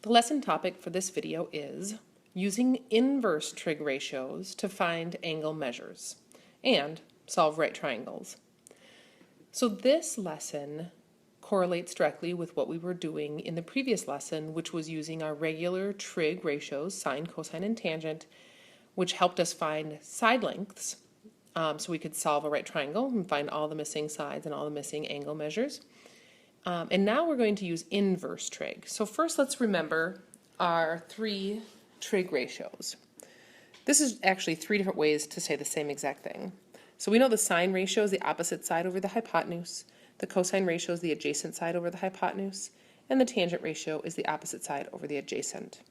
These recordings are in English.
The lesson topic for this video is using inverse trig ratios to find angle measures and solve right triangles. So this lesson correlates directly with what we were doing in the previous lesson, which was using our regular trig ratios, sine, cosine, and tangent, which helped us find side lengths so we could solve a right triangle and find all the missing sides and all the missing angle measures. And now we're going to use inverse trig. So first let's remember our three trig ratios. This is actually three different ways to say the same exact thing. So we know the sine ratio is the opposite side over the hypotenuse, the cosine ratio is the adjacent side over the hypotenuse, and the tangent ratio is the opposite side over the adjacent.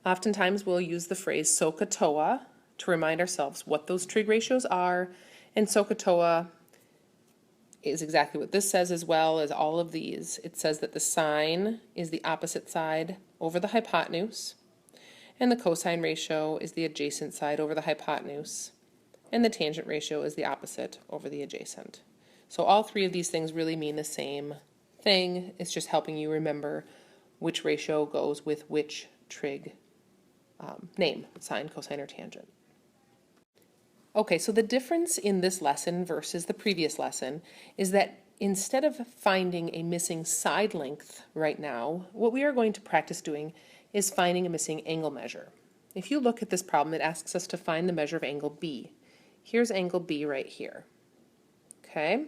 Oftentimes we'll use the phrase SOHCAHTOA to remind ourselves what those trig ratios are, and SOHCAHTOA is exactly what this says as well as all of these. It says that the sine is the opposite side over the hypotenuse, and the cosine ratio is the adjacent side over the hypotenuse, and the tangent ratio is the opposite over the adjacent. So all three of these things really mean the same thing. It's just helping you remember which ratio goes with which trig name, sine, cosine, or tangent. Okay, so the difference in this lesson versus the previous lesson is that instead of finding a missing side length right now, what we are going to practice doing is finding a missing angle measure. If you look at this problem, it asks us to find the measure of angle B. Here's angle B right here. Okay?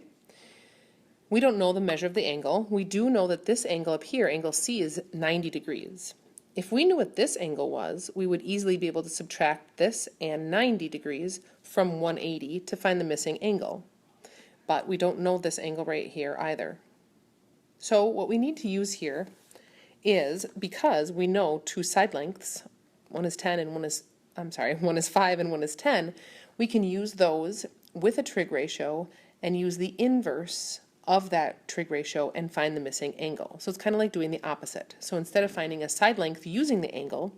We don't know the measure of the angle. We do know that this angle up here, angle C, is 90 degrees. If we knew what this angle was, we would easily be able to subtract this and 90 degrees from 180 to find the missing angle. But we don't know this angle right here either. So what we need to use here is, because we know two side lengths, one is 5 and one is 10, we can use those with a trig ratio and use the inverse of that trig ratio and find the missing angle. So it's kind of like doing the opposite. So instead of finding a side length using the angle,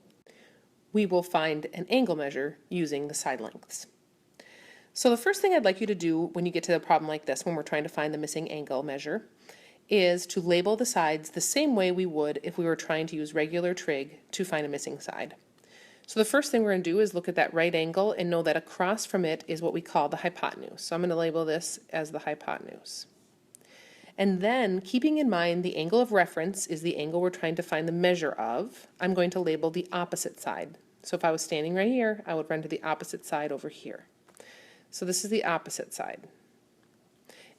we will find an angle measure using the side lengths. So the first thing I'd like you to do when you get to a problem like this, when we're trying to find the missing angle measure, is to label the sides the same way we would if we were trying to use regular trig to find a missing side. So the first thing we're going to do is look at that right angle and know that across from it is what we call the hypotenuse. So I'm going to label this as the hypotenuse. And then, keeping in mind the angle of reference is the angle we're trying to find the measure of, I'm going to label the opposite side. So if I was standing right here, I would run to the opposite side over here. So this is the opposite side.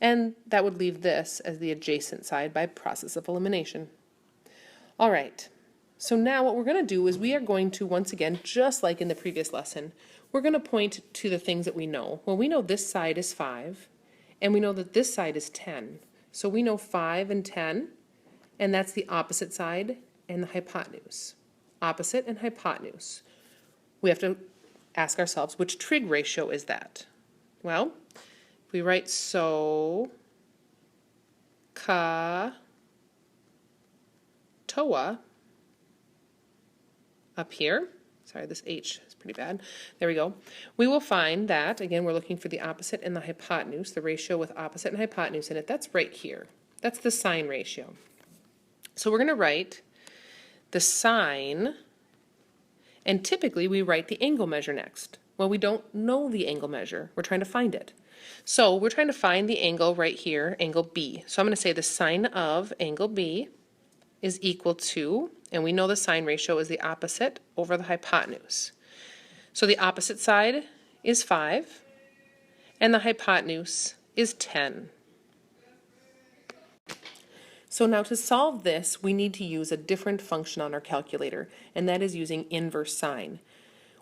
And that would leave this as the adjacent side by process of elimination. All right. So now what we're going to do is we are going to, once again, just like in the previous lesson, we're going to point to the things that we know. Well, we know this side is 5, and we know that this side is 10. So we know 5 and 10, and that's the opposite side and the hypotenuse. Opposite and hypotenuse. We have to ask ourselves, which trig ratio is that? Well, if we write SOHCAHTOA up here, sorry, this H is pretty bad, there we go, we will find that, again, we're looking for the opposite and the hypotenuse, the ratio with opposite and hypotenuse in it, that's right here. That's the sine ratio. So we're going to write the sine, and typically we write the angle measure next. Well, we don't know the angle measure, we're trying to find it. So we're trying to find the angle right here, angle B. So I'm going to say the sine of angle B is equal to, and we know the sine ratio is the opposite over the hypotenuse. So the opposite side is 5, and the hypotenuse is 10. So now to solve this, we need to use a different function on our calculator, and that is using inverse sine.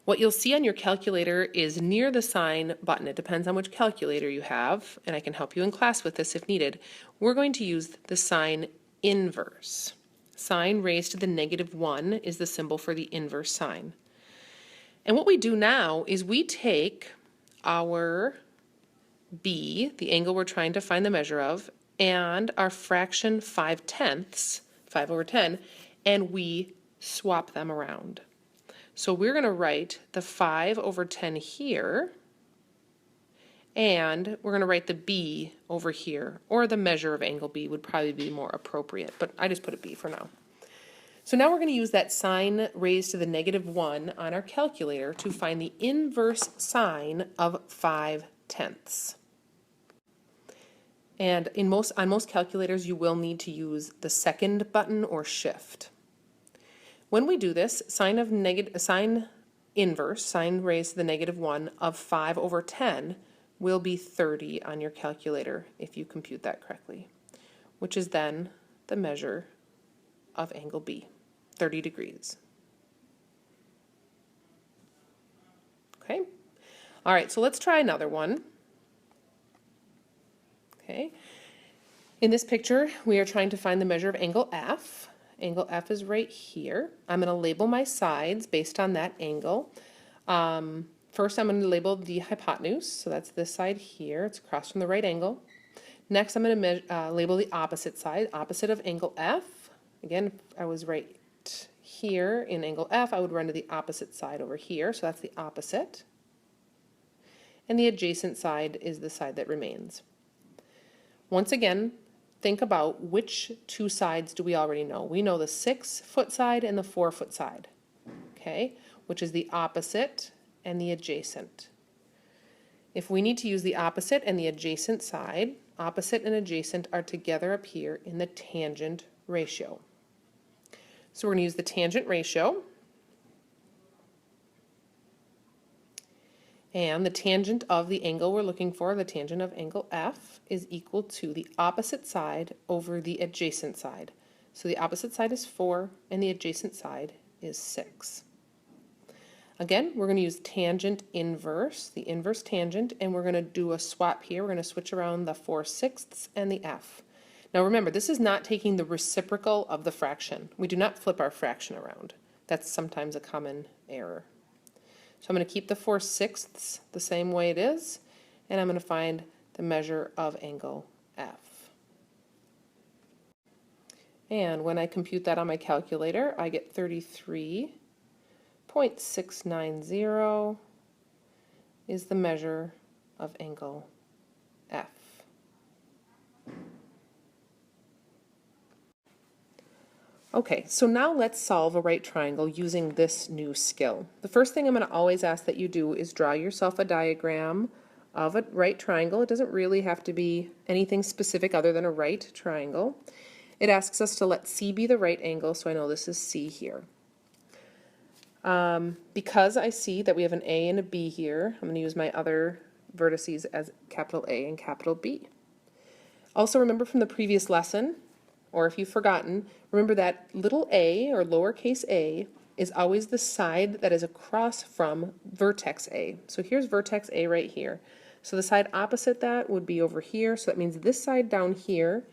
What you'll see on your calculator is near the sine button. It depends on which calculator you have, and I can help you in class with this if needed. We're going to use the sine inverse. Sine raised to the -1 is the symbol for the inverse sine. And what we do now is we take our B, the angle we're trying to find the measure of, and our fraction 5/10, 5 over 10, and we swap them around. So we're going to write the 5 over 10 here, and we're going to write the B over here, or the measure of angle B would probably be more appropriate, but I just put a B for now. So now we're going to use that sine raised to the -1 on our calculator to find the inverse sine of 5/10. And on most calculators, you will need to use the second button or shift. When we do this, sine inverse, sine raised to the -1 of 5/10 will be 30 on your calculator if you compute that correctly, which is then the measure of angle B, 30 degrees. Okay, all right, so let's try another one. Okay, in this picture, we are trying to find the measure of angle F. Angle F is right here. I'm going to label my sides based on that angle. First, I'm going to label the hypotenuse, so that's this side here. It's across from the right angle. Next, I'm going to label the opposite side, opposite of angle F. Again, if I was right here in angle F, I would run to the opposite side over here, so that's the opposite. And the adjacent side is the side that remains. Once again, think about which two sides do we already know. We know the 6-foot side and the 4-foot side, okay, which is the opposite and the adjacent. If we need to use the opposite and the adjacent side, opposite and adjacent are together up here in the tangent ratio. So we're going to use the tangent ratio. And the tangent of the angle we're looking for, the tangent of angle F, is equal to the opposite side over the adjacent side. So the opposite side is 4 and the adjacent side is 6. Again, we're going to use tangent inverse, the inverse tangent, and we're going to do a swap here. We're going to switch around the 4/6 and the F. Now remember, this is not taking the reciprocal of the fraction. We do not flip our fraction around. That's sometimes a common error. So I'm going to keep the 4/6 the same way it is, and I'm going to find the measure of angle F. And when I compute that on my calculator, I get 33.690 is the measure of angle F. Okay, so now let's solve a right triangle using this new skill. The first thing I'm going to always ask that you do is draw yourself a diagram of a right triangle. It doesn't really have to be anything specific other than a right triangle. It asks us to let C be the right angle, so I know this is C here. Because I see that we have an A and a B here, I'm going to use my other vertices as capital A and capital B. Also remember from the previous lesson, or if you've forgotten, remember that little a, or lowercase a, is always the side that is across from vertex A. So here's vertex A right here. So the side opposite that would be over here, so that means this side down here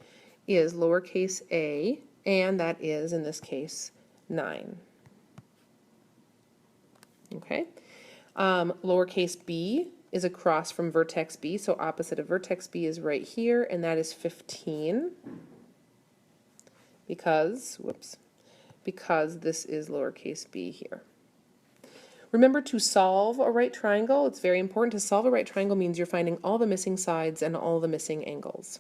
is lowercase a, and that is, in this case, 9. Okay. Lowercase b is across from vertex B, so opposite of vertex B is right here, and that is 15. Because this is lowercase b here. Remember, to solve a right triangle, it's very important. To solve a right triangle means you're finding all the missing sides and all the missing angles.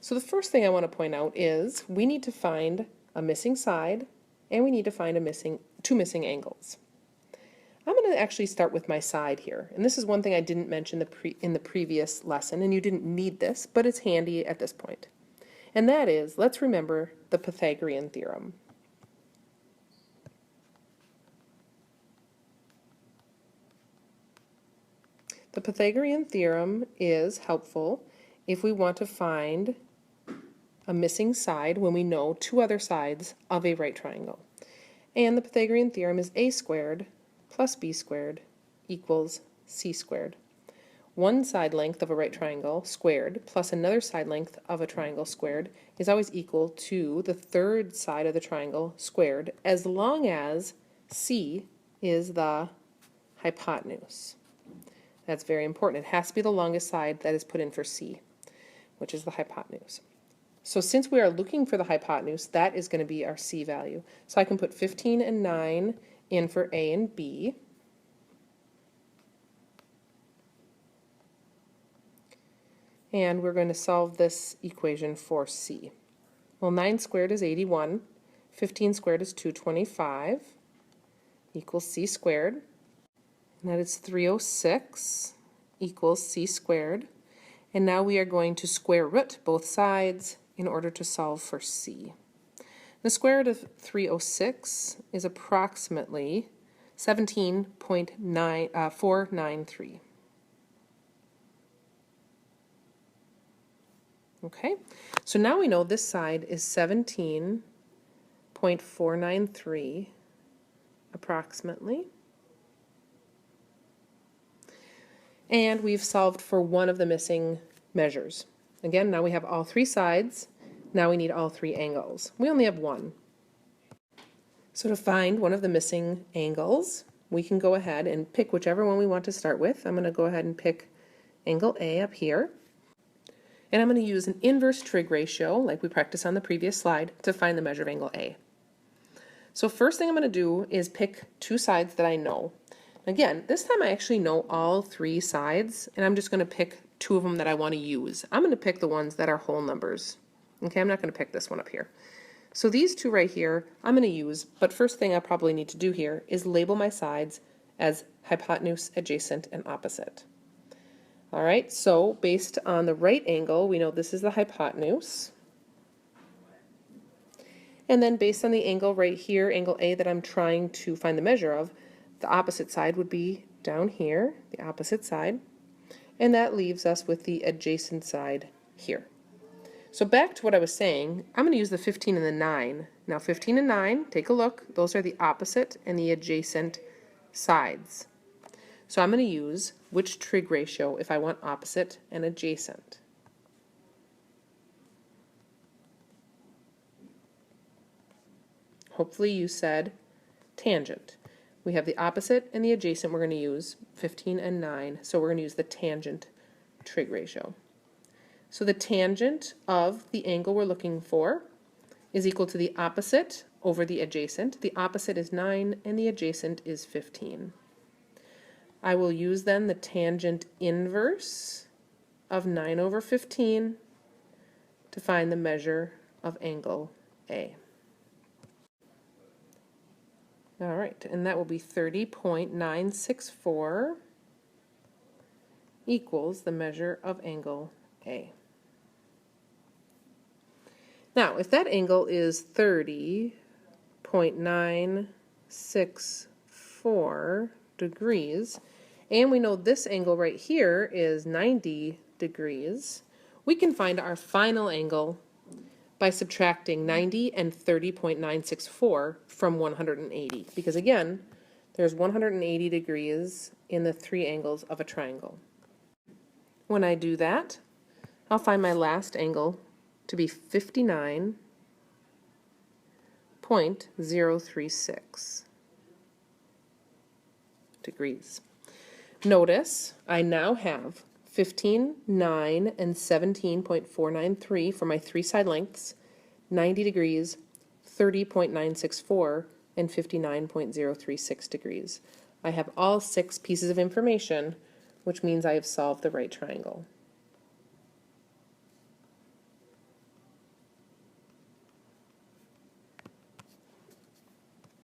So the first thing I want to point out is we need to find a missing side and we need to find two missing angles. I'm going to actually start with my side here. And this is one thing I didn't mention in the previous lesson, and you didn't need this, but it's handy at this point. And that is, let's remember the Pythagorean Theorem. The Pythagorean Theorem is helpful if we want to find a missing side when we know two other sides of a right triangle. And the Pythagorean Theorem is a squared plus b squared equals c squared. One side length of a right triangle squared plus another side length of a triangle squared is always equal to the third side of the triangle squared, as long as C is the hypotenuse. That's very important. It has to be the longest side that is put in for C, which is the hypotenuse. So since we are looking for the hypotenuse, that is going to be our C value. So I can put 15 and 9 in for A and B. And we're going to solve this equation for C. Well, 9 squared is 81. 15 squared is 225 equals c squared. And that is 306 equals c squared. And now we are going to square root both sides in order to solve for c. The square root of 306 is approximately 17.493. Okay, so now we know this side is 17.493 approximately. And we've solved for one of the missing measures. Again, now we have all three sides. Now we need all three angles. We only have one. So to find one of the missing angles, we can go ahead and pick whichever one we want to start with. I'm going to go ahead and pick angle A up here. And I'm going to use an inverse trig ratio, like we practiced on the previous slide, to find the measure of angle A. So first thing I'm going to do is pick two sides that I know. Again, this time I actually know all three sides, and I'm just going to pick two of them that I want to use. I'm going to pick the ones that are whole numbers. Okay, I'm not going to pick this one up here. So these two right here, I'm going to use, but first thing I probably need to do here is label my sides as hypotenuse, adjacent, and opposite. All right, so based on the right angle, we know this is the hypotenuse. And then based on the angle right here, angle A that I'm trying to find the measure of, the opposite side would be down here, the opposite side, and that leaves us with the adjacent side here. So back to what I was saying, I'm going to use the 15 and the 9. Now 15 and 9, take a look, those are the opposite and the adjacent sides. So I'm going to use which trig ratio if I want opposite and adjacent. Hopefully you said tangent. We have the opposite and the adjacent we're going to use, 15 and 9, so we're going to use the tangent trig ratio. So the tangent of the angle we're looking for is equal to the opposite over the adjacent. The opposite is 9 and the adjacent is 15. I will use then the tangent inverse of 9 over 15 to find the measure of angle A. All right, and that will be 30.964 equals the measure of angle A. Now, if that angle is 30.964 degrees, and we know this angle right here is 90 degrees, we can find our final angle by subtracting 90 and 30.964 from 180, because again, there's 180 degrees in the three angles of a triangle. When I do that, I'll find my last angle to be 59.036 degrees. Notice I now have 15, 9, and 17.493 for my three side lengths, 90 degrees, 30.964, and 59.036 degrees. I have all six pieces of information, which means I have solved the right triangle.